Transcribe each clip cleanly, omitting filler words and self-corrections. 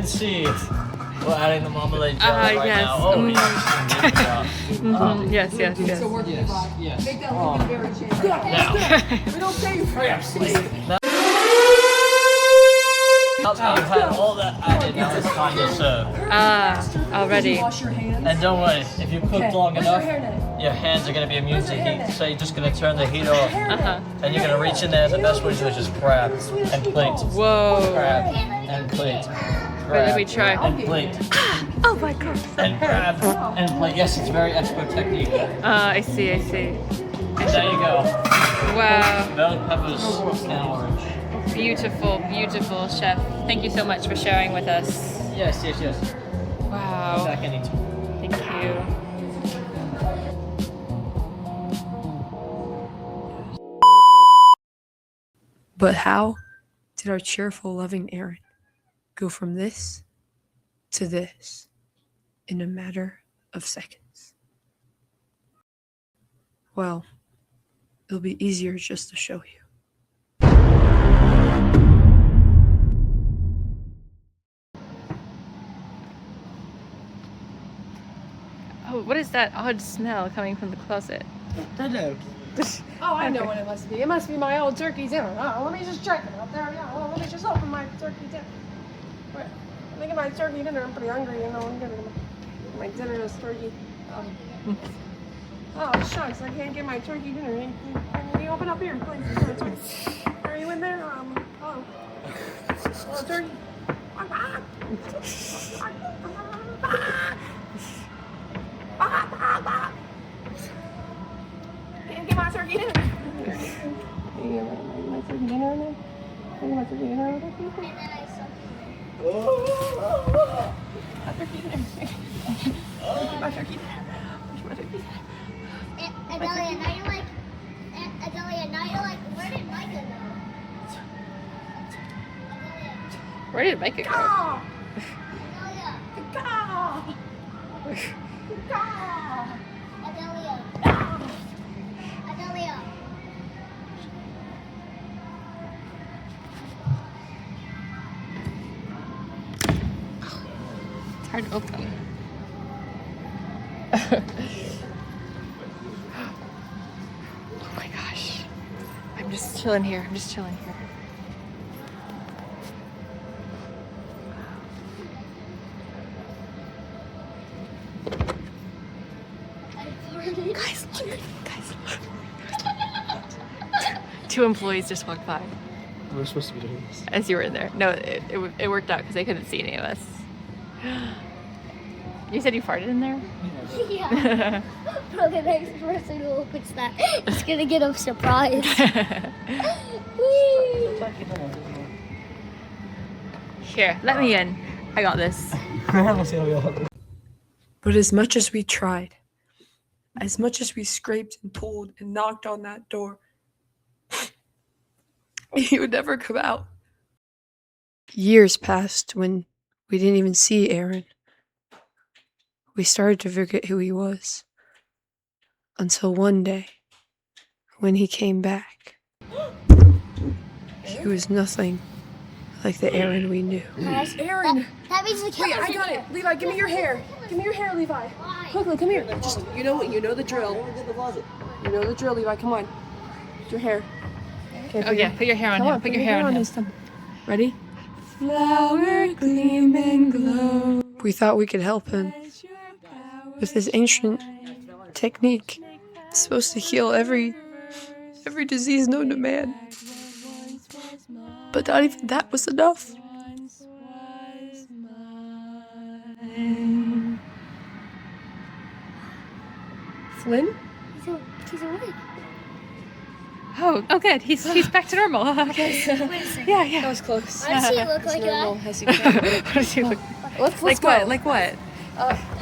see we're adding the marmalade jelly right yes. now. Oh, Yes, yes, yes. yes. Make that look very change. Now, We don't say hurry up, please. Now that you've had all that added, now it's time to serve. Already. Wash your hands. And don't worry, if you cook long Where's enough, your hairnet? your hands are going to be immune to heat. So you're just going to turn the heat off. Uh-huh. And you're going to reach in there. The best way to do it is just grab and plate. Whoa. Grab and plate. Wait, let me try. And plate. Oh my god. And grab and plate. Yes, it's a very expert technique. I see, I see. There you go. Wow. Bell peppers and orange. Beautiful, beautiful, chef. Thank you so much for sharing with us. Yes, yes, yes. Wow. Back anytime. Thank you. But how did our cheerful, loving Aaron go from this to this in a matter of seconds? Well, it'll be easier just to show you. Oh, what is that odd smell coming from the closet? Hello. Oh, I know what it must be. It must be my old turkey dinner. Oh, let me just check it out there. Yeah, well, let me just open my turkey dinner. Wait, look at my turkey dinner. I'm pretty hungry, you know. I'm getting my dinner is turkey. Oh, shucks. I can't get my turkey dinner. Can you open up here, please? Are you in there? Oh. Oh, turkey. Can't get my turkey dinner. Yeah, my turkey dinner in there. Can I get my turkey dinner in there? My turkey dinner. My turkey dinner. My turkey dinner. Adelia, now you're like, where did Micah go? Where did Micah go? Adelia, Adelia, Adelia. It's hard to open. Oh my gosh. I'm just chilling here. I'm just chilling here. Guys, look. Guys, look. Two employees just walked by We're supposed to be doing this. as you were in there. No, it worked out because they couldn't see any of us. You said you farted in there? Yeah. Bro, the next person who opens that is gonna get a surprise. Whee! Here, let me in. I got this. But as much as we tried, as much as we scraped and pulled and knocked on that door, he would never come out. Years passed when we didn't even see Aaron. We started to forget who he was. Until one day, when he came back, he was nothing like the Aaron we knew. Aaron. That means the Wait, camera's I got it. Levi, give me your hair. Give me your hair, Levi. Quickly, come here. Just, you know the drill. You know the drill, Levi. Come on. Get your hair. Okay, Oh yeah, put your hair on him. Put your hair on him. his thumb. Ready? Flower gleam and glow. We thought we could help him with his ancient technique. It's supposed to heal every disease known to man. But not even that was enough. Flynn? He's awake. Oh, good. He's back to normal. Okay. Yeah, yeah. That was close. Why does he look like Normal that? as you can. What does he look Let's like? go. What? Like what?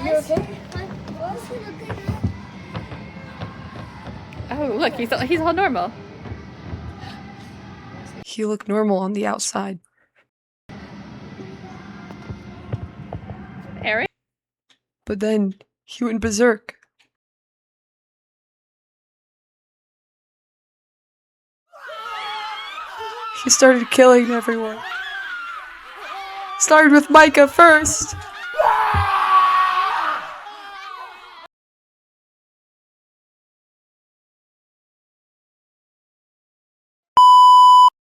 You okay? Why does he look like that? Oh, look, he's all normal. He looked normal on the outside. Aaron? But then he went berserk. He started killing everyone. Started with Micah first.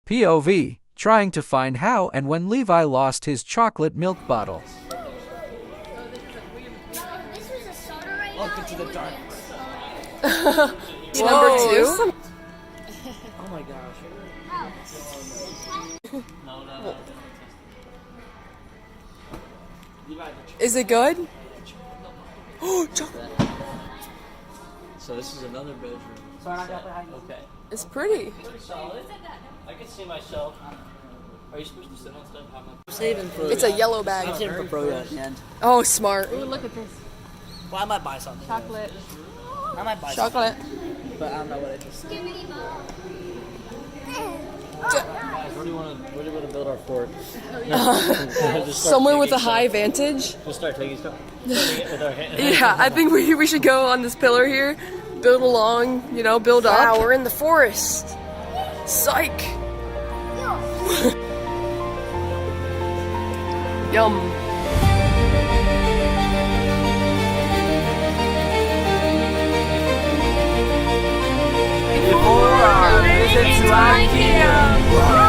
POV, trying to find how and when Levi lost his chocolate milk bottle. This was a soda right now. Welcome to the dark. Number 2. Oh my gosh. No. Is it good? So this is another bedroom. Okay. It's pretty. Solid. I can see myself. Are you supposed to sit on stuff? I'm Saving for It's a yellow bag. I'm saving for pro at the end. Oh, smart. Ooh, look at this. Well, I might buy something. Chocolate. I might buy Chocolate. something, but I don't know what it is. Guys, where do you want to build our fort? Somewhere with a high vantage. We'll start taking stuff. With our hands. Yeah, I think we should go on this pillar here, build along, build up. Wow, we're in the forest. Psych. Yum. Before our visit to Ikea.